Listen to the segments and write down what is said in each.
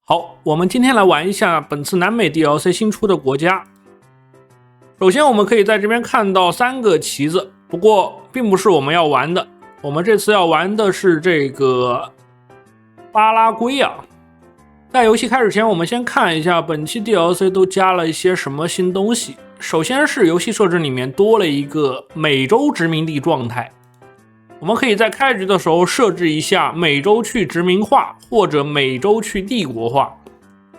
好，我们今天来玩一下本次南美 DLC 新出的国家。首先我们可以在这边看到3个旗子，不过并不是我们要玩的，我们这次要玩的是这个巴拉圭啊。在游戏开始前，我们先看一下本期 DLC 都加了一些什么新东西。首先是游戏设置里面多了一个美洲殖民地状态，我们可以在开局的时候设置一下美洲去殖民化或者美洲去帝国化。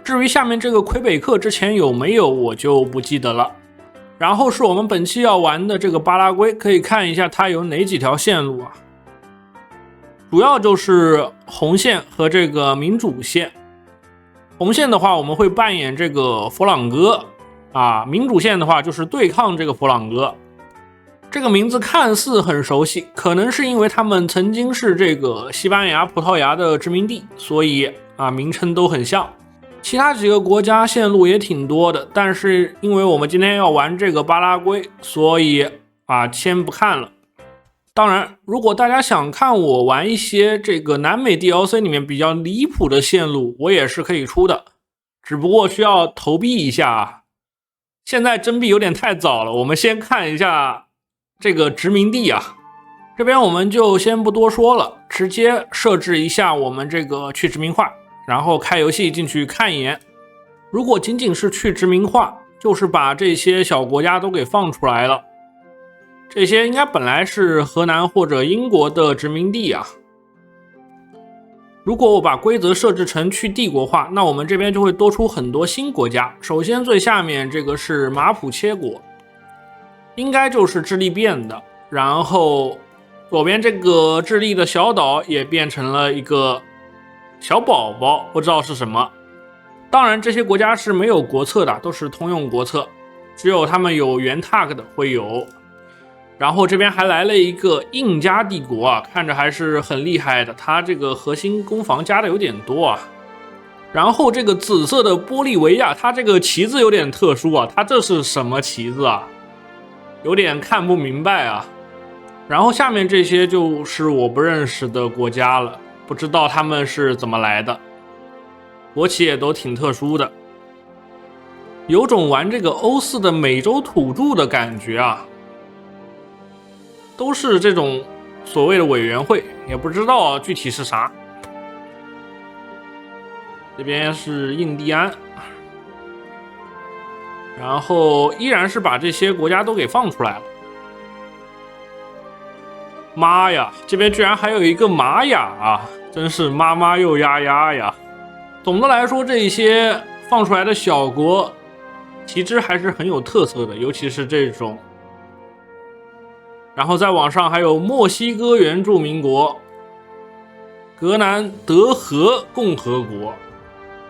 至于下面这个魁北克之前有没有我就不记得了。然后是我们本期要玩的这个巴拉圭，可以看一下它有哪几条线路啊。主要就是红线和这个民主线。红线的话我们会扮演这个佛朗哥啊，民主线的话就是对抗这个佛朗哥。这个名字看似很熟悉，可能是因为他们曾经是这个西班牙、葡萄牙的殖民地，所以名称都很像。其他几个国家线路也挺多的，但是因为我们今天要玩这个巴拉圭，所以先不看了。当然，如果大家想看我玩一些这个南美 DLC 里面比较离谱的线路，我也是可以出的，只不过需要投币一下啊。现在征币有点太早了，我们先看一下这个殖民地啊。这边我们就先不多说了，直接设置一下我们这个去殖民化，然后开游戏进去看一眼。如果仅仅是去殖民化，就是把这些小国家都给放出来了。这些应该本来是荷兰或者英国的殖民地啊。如果我把规则设置成去帝国化，那我们这边就会多出很多新国家。首先最下面这个是马普切国，应该就是智利变的。然后左边这个智利的小岛也变成了一个小宝宝，不知道是什么。当然这些国家是没有国策的，都是通用国策，只有他们有原 tag 的会有。然后这边还来了一个印加帝国啊，看着还是很厉害的，它这个核心攻防加的有点多啊。然后这个紫色的玻利维亚，它这个旗子有点特殊啊，它这是什么旗子啊？有点看不明白啊。然后下面这些就是我不认识的国家了，不知道他们是怎么来的，国旗也都挺特殊的，有种玩这个欧4的美洲土著的感觉啊。都是这种所谓的委员会，也不知道具体是啥。这边是印第安，然后依然是把这些国家都给放出来了。妈呀，这边居然还有一个玛雅啊，真是妈妈又丫丫呀。总的来说，这些放出来的小国旗帜还是很有特色的，尤其是这种。然后再往上还有墨西哥原住民国、格兰德和共和国，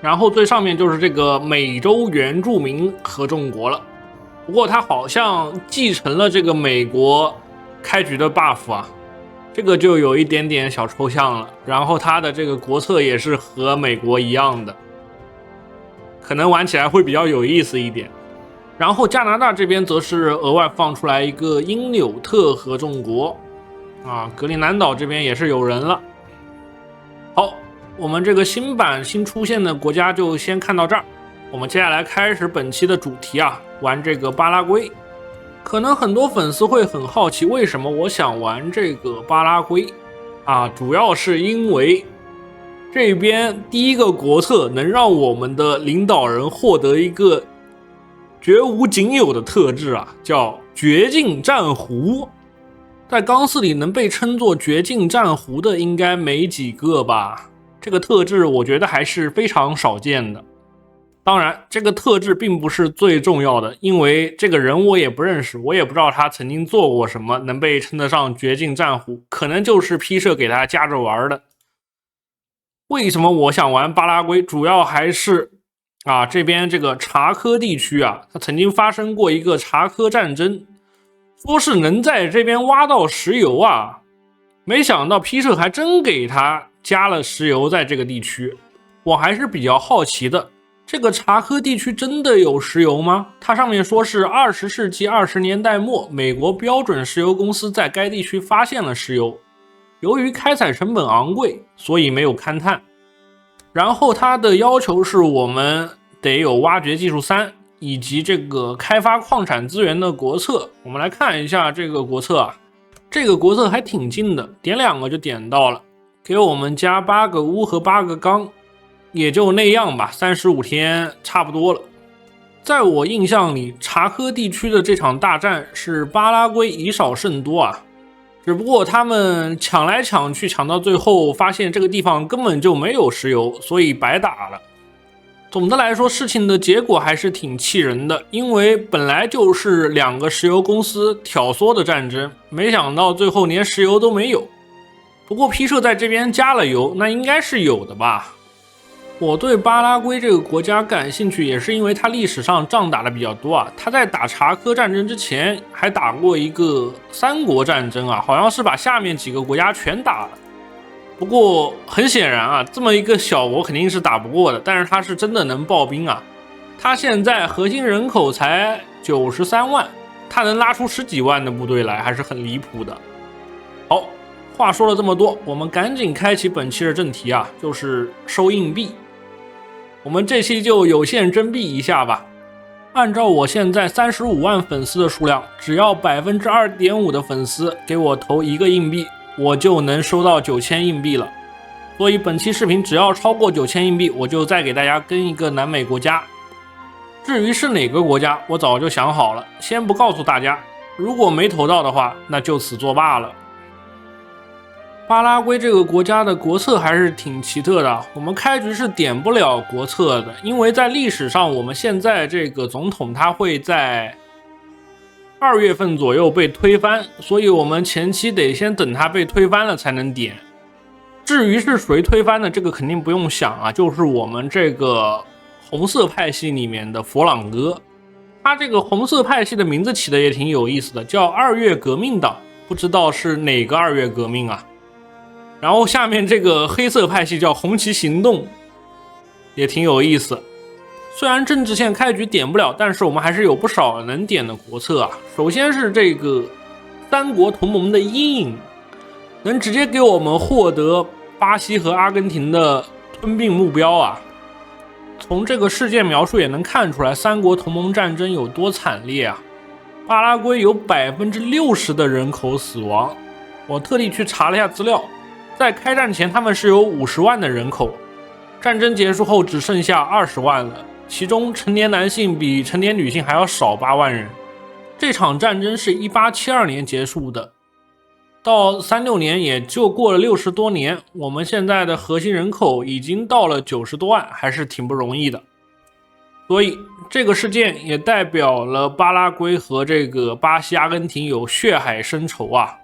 然后最上面就是这个美洲原住民合众国了。不过它好像继承了这个美国开局的 buff 啊，这个就有一点点小抽象了。然后它的这个国策也是和美国一样的，可能玩起来会比较有意思一点。然后加拿大这边则是额外放出来一个因纽特合众国啊，格陵兰岛这边也是有人了。好，我们这个新版新出现的国家就先看到这儿。我们接下来开始本期的主题啊，玩这个巴拉圭。可能很多粉丝会很好奇，为什么我想玩这个巴拉圭啊？主要是因为这边第一个国策能让我们的领导人获得一个绝无仅有的特质啊，叫绝境战狐。在钢4里能被称作绝境战狐的应该没几个吧，这个特质我觉得还是非常少见的。当然这个特质并不是最重要的，因为这个人我也不认识，我也不知道他曾经做过什么能被称得上绝境战狐，可能就是P社给他加着玩的。为什么我想玩巴拉圭，主要还是这边这个查科地区啊，它曾经发生过一个查科战争，说是能在这边挖到石油啊，没想到 P 社还真给他加了石油在这个地区。我还是比较好奇的，这个查科地区真的有石油吗？它上面说是20世纪20年代末，美国标准石油公司在该地区发现了石油，由于开采成本昂贵，所以没有勘探。然后它的要求是我们得有挖掘技术3，以及这个开发矿产资源的国策。我们来看一下这个国策啊，这个国策还挺近的，点2个就点到了，给我们加8个钨和8个钢，也就那样吧，35天差不多了。在我印象里，查科地区的这场大战是巴拉圭以少胜多啊，只不过他们抢来抢去，抢到最后发现这个地方根本就没有石油，所以白打了。总的来说，事情的结果还是挺气人的，因为本来就是2个石油公司挑唆的战争，没想到最后连石油都没有。不过 P 社在这边加了油，那应该是有的吧。我对巴拉圭这个国家感兴趣，也是因为它历史上仗打的比较多啊。它在打查科战争之前还打过一个3国战争啊，好像是把下面几个国家全打了。不过很显然啊，这么一个小国肯定是打不过的，但是它是真的能爆兵啊。它现在核心人口才93万，它能拉出10几万的部队来，还是很离谱的。好，话说了这么多，我们赶紧开启本期的正题啊，就是收硬币。我们这期就有限征币一下吧。按照我现在35万粉丝的数量，只要 2.5% 的粉丝给我投1个硬币，我就能收到9000硬币了。所以本期视频只要超过9000硬币，我就再给大家跟一个南美国家。至于是哪个国家，我早就想好了，先不告诉大家。如果没投到的话，那就此作罢了。巴拉圭这个国家的国策还是挺奇特的，我们开局是点不了国策的，因为在历史上我们现在这个总统他会在2月份左右被推翻，所以我们前期得先等他被推翻了才能点。至于是谁推翻的，这个肯定不用想啊，就是我们这个红色派系里面的佛朗哥。他这个红色派系的名字起的也挺有意思的，叫2月革命党，不知道是哪个2月革命啊。然后下面这个黑色派系叫红旗行动，也挺有意思。虽然政治线开局点不了，但是我们还是有不少能点的国策啊。首先是这个3国同盟的阴影，能直接给我们获得巴西和阿根廷的吞并目标啊。从这个事件描述也能看出来3国同盟战争有多惨烈啊。巴拉圭有 60% 的人口死亡，我特地去查了一下资料，在开战前他们是有50万的人口，战争结束后只剩下20万了，其中成年男性比成年女性还要少8万人。这场战争是1872年结束的，到36年也就过了60多年，我们现在的核心人口已经到了90多万，还是挺不容易的。所以这个事件也代表了巴拉圭和这个巴西、阿根廷有血海深仇啊，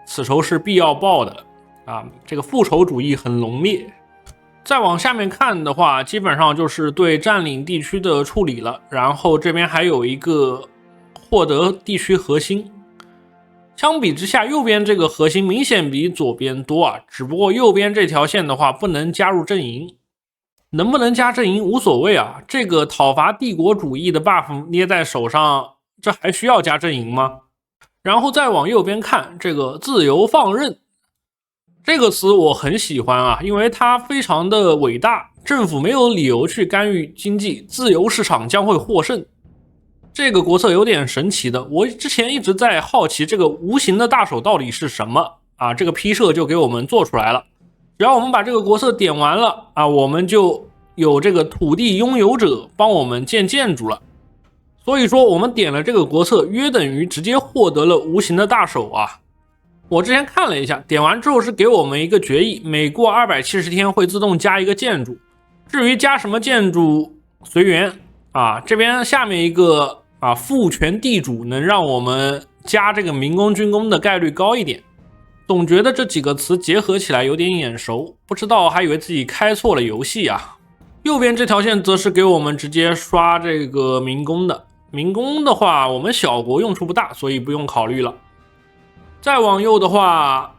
此仇是必要报的啊，这个复仇主义很浓烈。再往下面看的话，基本上就是对占领地区的处理了，然后这边还有一个获得地区核心。相比之下，右边这个核心明显比左边多啊，只不过右边这条线的话不能加入阵营，能不能加阵营无所谓啊，这个讨伐帝国主义的 buff 捏在手上，这还需要加阵营吗？然后再往右边看，这个自由放任这个词我很喜欢啊，因为它非常的伟大，政府没有理由去干预经济，自由市场将会获胜。这个国策有点神奇的，我之前一直在好奇这个无形的大手到底是什么啊，这个 P 社就给我们做出来了。只要我们把这个国策点完了啊，我们就有这个土地拥有者帮我们建建筑了。所以说我们点了这个国策，约等于直接获得了无形的大手啊。我之前看了一下，点完之后是给我们一个决议，每过270天会自动加一个建筑，至于加什么建筑随缘啊。这边下面一个父权地主能让我们加这个民工军工的概率高一点。总觉得这几个词结合起来有点眼熟，不知道还以为自己开错了游戏啊。右边这条线则是给我们直接刷这个民工的，民工的话我们小国用处不大，所以不用考虑了。再往右的话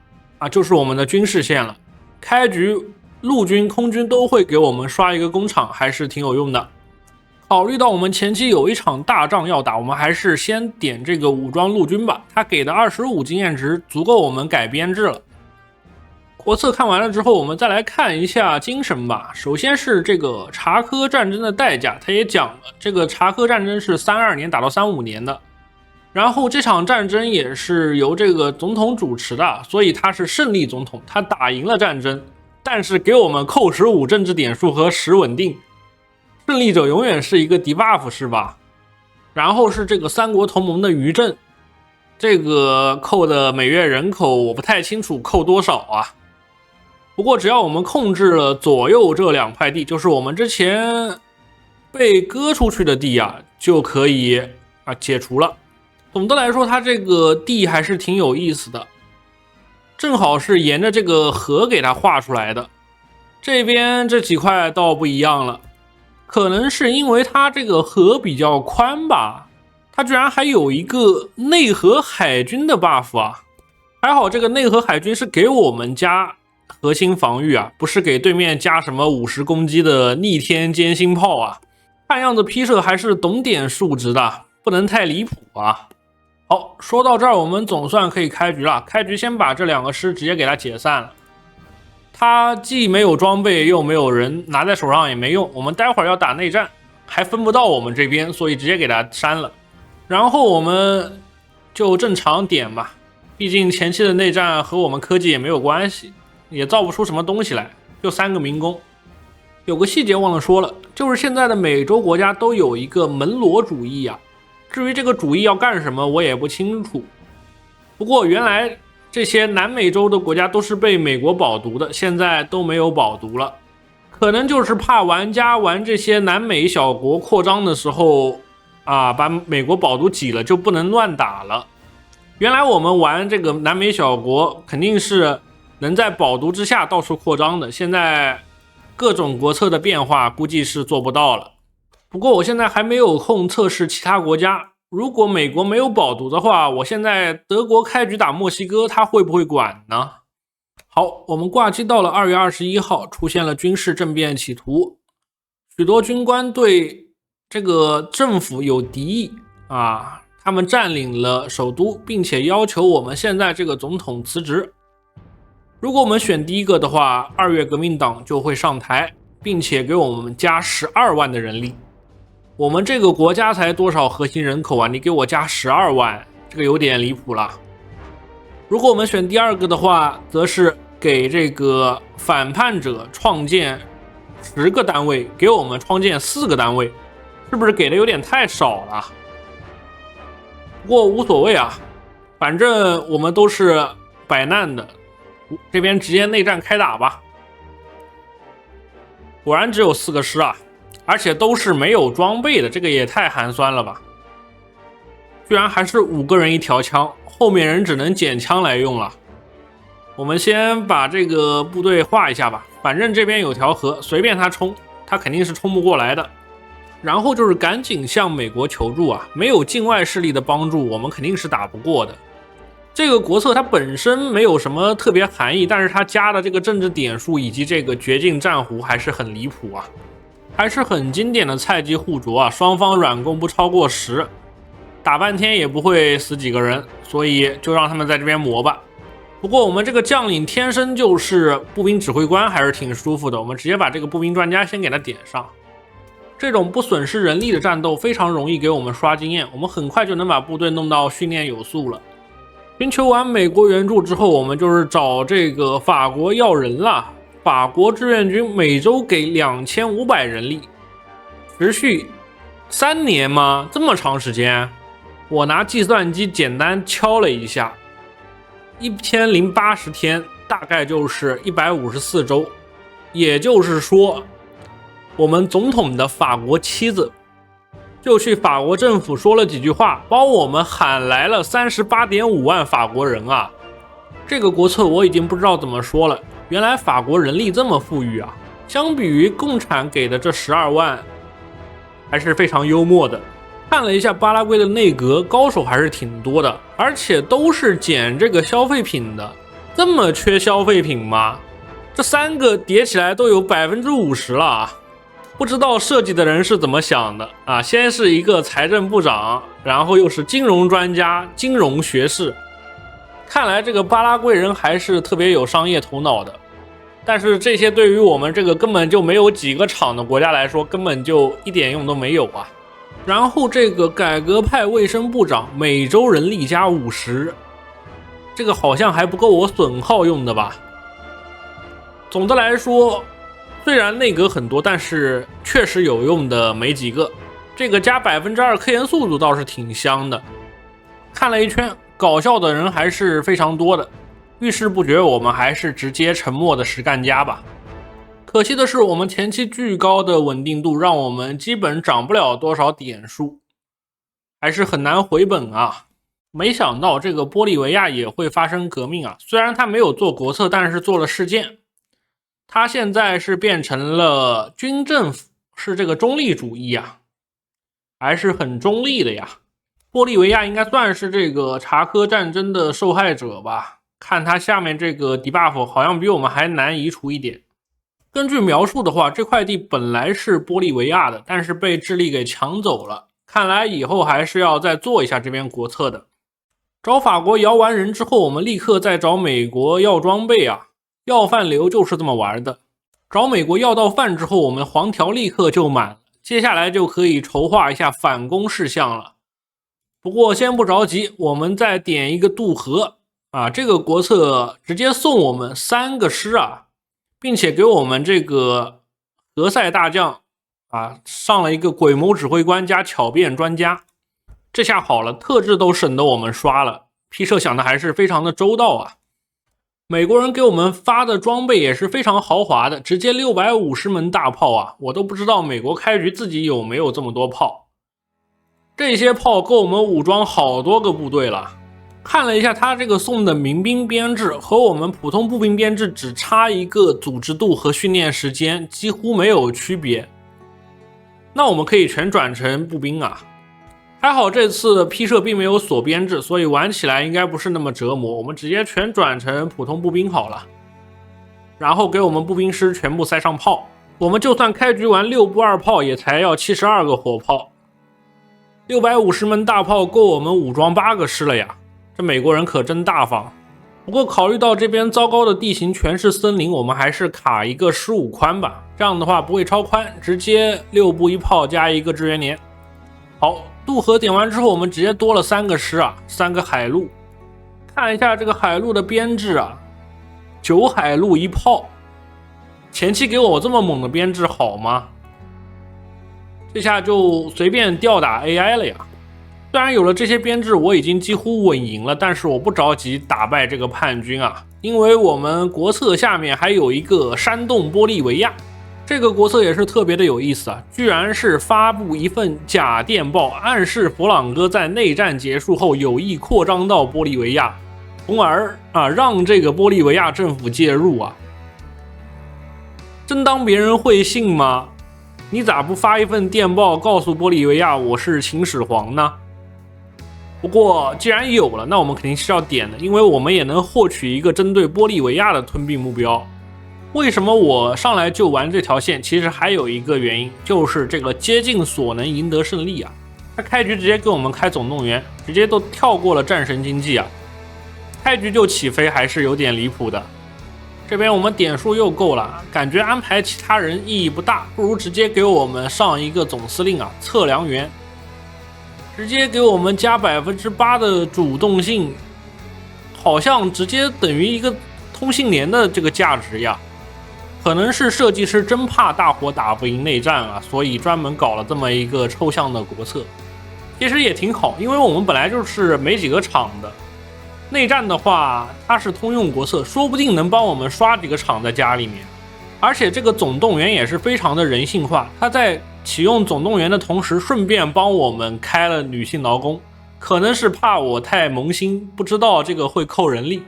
就是我们的军事线了，开局陆军空军都会给我们刷一个工厂，还是挺有用的。考虑到我们前期有一场大仗要打，我们还是先点这个武装陆军吧，他给的25经验值足够我们改编制了。国策看完了之后，我们再来看一下精神吧。首先是这个查科战争的代价，他也讲了，这个查科战争是32年打到35年的，然后这场战争也是由这个总统主持的，所以他是胜利总统，他打赢了战争，但是给我们扣15政治点数和10稳定，胜利者永远是一个 debuff 是吧？然后是这个三国同盟的余震，这个扣的每月人口我不太清楚扣多少啊。不过只要我们控制了左右这2块地，就是我们之前被割出去的地啊，就可以解除了。总的来说，它这个地还是挺有意思的，正好是沿着这个河给它画出来的。这边这几块倒不一样了，可能是因为它这个河比较宽吧，它居然还有一个内河海军的 buff 啊！还好这个内河海军是给我们加核心防御啊，不是给对面加什么50攻击的逆天歼星炮啊。看样子批射还是懂点数值的，不能太离谱啊。好，说到这儿，我们总算可以开局了。开局先把这2个师直接给它解散了。他既没有装备，又没有人，拿在手上也没用。我们待会儿要打内战，还分不到我们这边，所以直接给它删了。然后我们就正常点吧，毕竟前期的内战和我们科技也没有关系。也造不出什么东西来，就3个民工。有个细节忘了说了，就是现在的美洲国家都有一个门罗主义啊，至于这个主义要干什么我也不清楚。不过原来这些南美洲的国家都是被美国保读的，现在都没有保读了，可能就是怕玩家玩这些南美小国扩张的时候把美国保读挤了，就不能乱打了。原来我们玩这个南美小国肯定是能在保读之下到处扩张的，现在各种国策的变化估计是做不到了。不过我现在还没有空测试其他国家，如果美国没有保读的话，我现在德国开局打墨西哥，他会不会管呢？好，我们挂机到了2月21号，出现了军事政变企图，许多军官对这个政府有敌意他们占领了首都，并且要求我们现在这个总统辞职。如果我们选第一个的话，2月革命党就会上台，并且给我们加12万的人力。我们这个国家才多少核心人口啊？你给我加12万，这个有点离谱了。如果我们选第2个的话，则是给这个反叛者创建10个单位，给我们创建4个单位，是不是给的有点太少了？不过无所谓啊，反正我们都是摆烂的。这边直接内战开打吧。果然只有4个师啊，而且都是没有装备的，这个也太寒酸了吧。居然还是5个人一条枪，后面人只能捡枪来用了。我们先把这个部队画一下吧，反正这边有条河，随便他冲，他肯定是冲不过来的。然后就是赶紧向美国求助啊，没有境外势力的帮助，我们肯定是打不过的。这个国策它本身没有什么特别含义，但是它加的这个政治点数以及这个绝境战弧还是很离谱啊，还是很经典的菜鸡互啄啊，双方软攻不超过10，打半天也不会死几个人，所以就让他们在这边磨吧。不过我们这个将领天生就是步兵指挥官，还是挺舒服的，我们直接把这个步兵专家先给他点上。这种不损失人力的战斗非常容易给我们刷经验，我们很快就能把部队弄到训练有素了。寻求完美国援助之后，我们就是找这个法国要人了。法国志愿军每周给2500人力，持续3年吗？这么长时间？我拿计算机简单敲了一下，1080天，大概就是154周。也就是说，我们总统的法国妻子就去法国政府说了几句话，帮我们喊来了38.5万法国人啊！这个国策我已经不知道怎么说了，原来法国人力这么富裕啊！相比于共产给的这12万，还是非常幽默的。看了一下巴拉圭的内阁，高手还是挺多的，而且都是捡这个消费品的。这么缺消费品吗？这3个叠起来都有50%了啊！不知道设计的人是怎么想的啊？先是一个财政部长，然后又是金融专家、金融学士，看来这个巴拉圭人还是特别有商业头脑的，但是这些对于我们这个根本就没有几个厂的国家来说，根本就一点用都没有啊。然后这个改革派卫生部长每周人力加50，这个好像还不够我损耗用的吧。总的来说，虽然内阁很多，但是确实有用的没几个。这个加2%科研速度倒是挺香的。看了一圈，搞笑的人还是非常多的。遇事不决，我们还是直接沉默的实干家吧。可惜的是，我们前期巨高的稳定度，让我们基本涨不了多少点数，还是很难回本啊。没想到这个玻利维亚也会发生革命啊！虽然他没有做国策，但是做了事件。他现在是变成了军政府，是这个中立主义啊，还是很中立的呀。玻利维亚应该算是这个查科战争的受害者吧，看他下面这个 debuff 好像比我们还难移除一点。根据描述的话，这块地本来是玻利维亚的，但是被智利给抢走了，看来以后还是要再做一下这边国策的。找法国摇完人之后，我们立刻再找美国要装备啊，要饭流就是这么玩的。找美国要到饭之后，我们黄条立刻就满了，接下来就可以筹划一下反攻事项了。不过先不着急，我们再点一个渡河啊，这个国策直接送我们3个师啊，并且给我们这个何塞大将啊上了一个鬼谋指挥官加巧辩专家。这下好了，特质都省得我们刷了，批设想的还是非常的周到啊。美国人给我们发的装备也是非常豪华的，直接650门大炮啊，我都不知道美国开局自己有没有这么多炮。这些炮够我们武装好多个部队了。看了一下他这个送的民兵编制，和我们普通步兵编制只差一个组织度和训练时间，几乎没有区别。那我们可以全转成步兵啊。还好这次批设并没有锁编制，所以玩起来应该不是那么折磨，我们直接全转成普通步兵好了。然后给我们步兵师全部塞上炮，我们就算开局玩6步2炮也才要72个火炮，650门大炮够我们武装8个师了呀，这美国人可真大方。不过考虑到这边糟糕的地形全是森林，我们还是卡一个15宽吧，这样的话不会超宽，直接6步1炮加一个支援连。好，渡河点完之后，我们直接多了3个师啊，3个海陆。看一下这个海陆的编制啊，9海陆1炮，前期给我这么猛的编制好吗？这下就随便吊打 AI 了呀。虽然有了这些编制，我已经几乎稳赢了，但是我不着急打败这个叛军啊，因为我们国策下面还有一个煽动玻利维亚。这个国策也是特别的有意思啊，居然是发布一份假电报，暗示佛朗哥在内战结束后有意扩张到玻利维亚，从而让这个玻利维亚政府介入啊。真当别人会信吗？你咋不发一份电报告诉玻利维亚我是秦始皇呢？不过既然有了，那我们肯定是要点的，因为我们也能获取一个针对玻利维亚的吞并目标。为什么我上来就玩这条线？其实还有一个原因，就是这个竭尽所能赢得胜利啊！他开局直接给我们开总动员，直接都跳过了战神经济啊！开局就起飞还是有点离谱的。这边我们点数又够了，感觉安排其他人意义不大，不如直接给我们上一个总司令啊，测量员，直接给我们加8%的主动性，好像直接等于一个通信连的这个价值呀。可能是设计师真怕大伙打不赢内战啊，所以专门搞了这么一个抽象的国策。其实也挺好，因为我们本来就是没几个厂的，内战的话它是通用国策，说不定能帮我们刷几个厂在家里面。而且这个总动员也是非常的人性化，他在启用总动员的同时顺便帮我们开了女性劳工，可能是怕我太萌新，不知道这个会扣人力。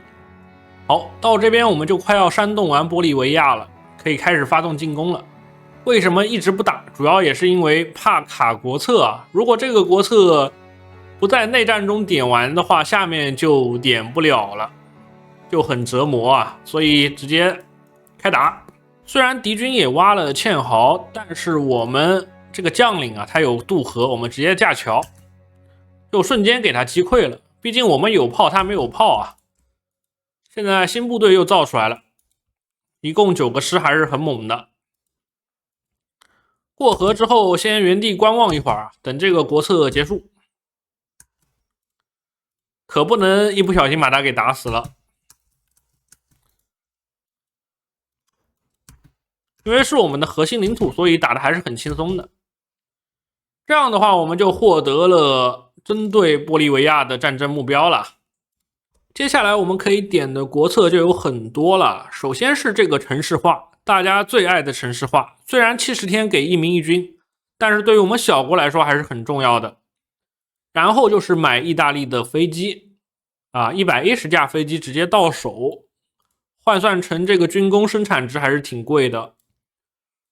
好，到这边我们就快要煽动完玻利维亚了，可以开始发动进攻了。为什么一直不打？主要也是因为怕卡国策啊。如果这个国策不在内战中点完的话，下面就点不了了，就很折磨啊。所以直接开打。虽然敌军也挖了堑壕，但是我们这个将领啊，他有渡河，我们直接架桥，就瞬间给他击溃了。毕竟我们有炮，他没有炮啊。现在新部队又造出来了，一共9个师，还是很猛的。过河之后，先原地观望一会儿，等这个国策结束，可不能一不小心把他给打死了。因为是我们的核心领土，所以打的还是很轻松的。这样的话，我们就获得了针对玻利维亚的战争目标了。接下来我们可以点的国策就有很多了。首先是这个城市化，大家最爱的城市化。虽然70天给1民1军，但是对于我们小国来说还是很重要的。然后就是买意大利的飞机，110架飞机直接到手，换算成这个军工生产值还是挺贵的。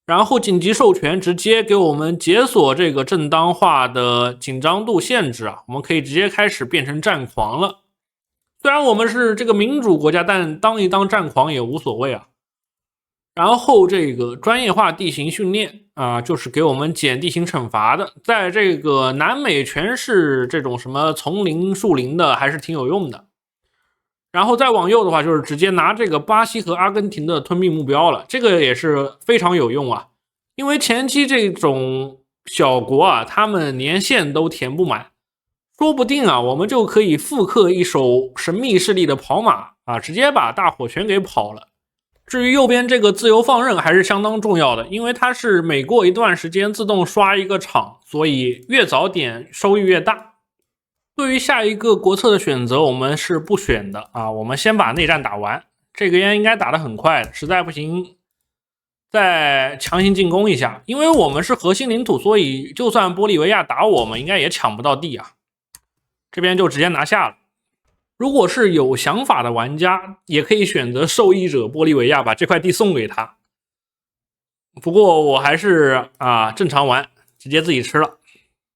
然后紧急授权直接给我们解锁这个正当化的紧张度限制我们可以直接开始变成战狂了。虽然我们是这个民主国家，但当一当战狂也无所谓然后这个专业化地形训练就是给我们减地形惩罚的，在这个南美全是这种什么丛林树林的，还是挺有用的。然后再往右的话，就是直接拿这个巴西和阿根廷的吞并目标了，这个也是非常有用因为前期这种小国他们连线都填不满，说不定我们就可以复刻一手神秘势力的跑马直接把大伙全给跑了。至于右边这个自由放任还是相当重要的，因为它是每过一段时间自动刷一个场，所以越早点收益越大。对于下一个国策的选择，我们是不选的我们先把内战打完，这个应该打得很快的，实在不行再强行进攻一下。因为我们是核心领土，所以就算玻利维亚打我们，应该也抢不到地这边就直接拿下了。如果是有想法的玩家，也可以选择受益者玻利维亚，把这块地送给他。不过我还是正常玩，直接自己吃了。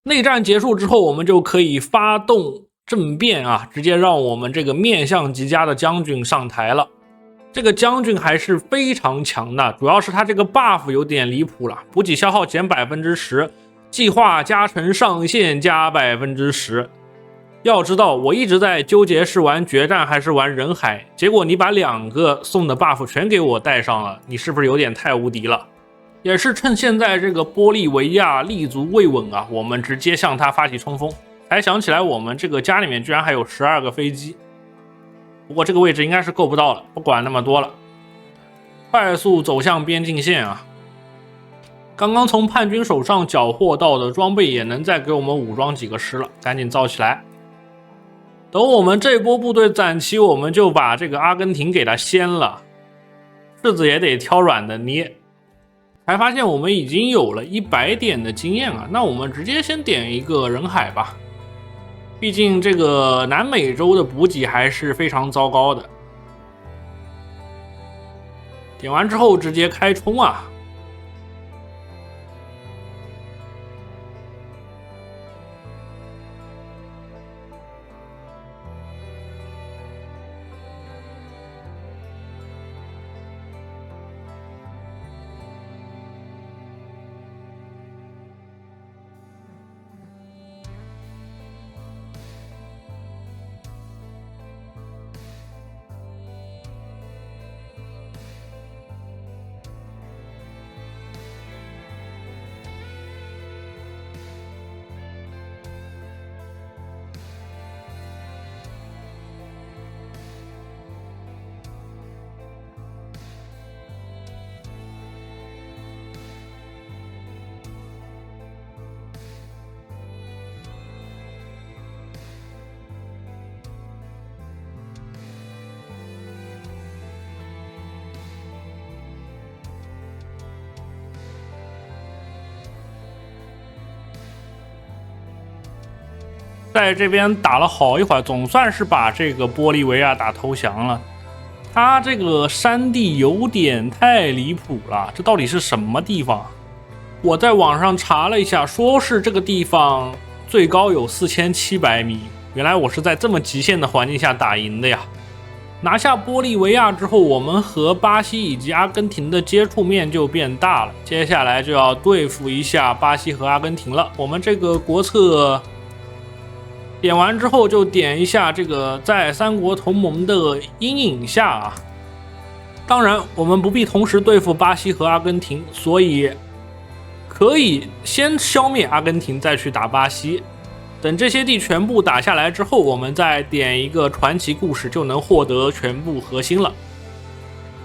内战结束之后，我们就可以发动政变直接让我们这个面相极佳的将军上台了。这个将军还是非常强的，主要是他这个 buff 有点离谱了，补给消耗减 10%， 计划加成上限加 10%。要知道我一直在纠结是玩决战还是玩人海，结果你把2个送的 buff 全给我带上了，你是不是有点太无敌了？也是趁现在这个玻利维亚立足未稳我们直接向他发起冲锋。才想起来我们这个家里面居然还有12个飞机，不过这个位置应该是够不到了，不管那么多了，快速走向边境线刚刚从叛军手上缴获到的装备也能再给我们武装几个师了，赶紧造起来。等我们这波部队攒齐，我们就把这个阿根廷给它掀了，柿子也得挑软的捏。才发现我们已经有了100点的经验那我们直接先点一个人海吧，毕竟这个南美洲的补给还是非常糟糕的。点完之后直接开冲在这边打了好一会儿，总算是把这个玻利维亚打投降了。他这个山地有点太离谱了，这到底是什么地方？我在网上查了一下，说是这个地方最高有4700米，原来我是在这么极限的环境下打赢的呀。拿下玻利维亚之后，我们和巴西以及阿根廷的接触面就变大了，接下来就要对付一下巴西和阿根廷了。我们这个国策点完之后就点一下这个在三国同盟的阴影下啊。当然我们不必同时对付巴西和阿根廷，所以可以先消灭阿根廷再去打巴西。等这些地全部打下来之后，我们再点一个传奇故事就能获得全部核心了。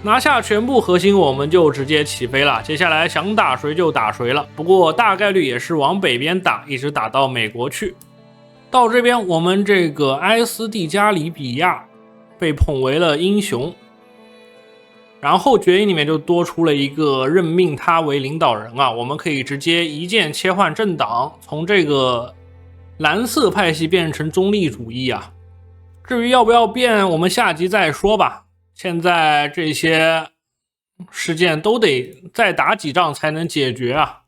拿下全部核心，我们就直接起飞了。接下来想打谁就打谁了，不过大概率也是往北边打，一直打到美国去。到这边，我们这个埃斯蒂加里比亚被捧为了英雄，然后决议里面就多出了一个任命他为领导人啊，我们可以直接一键切换政党，从这个蓝色派系变成中立主义啊。至于要不要变，我们下集再说吧。现在这些事件都得再打几仗才能解决啊。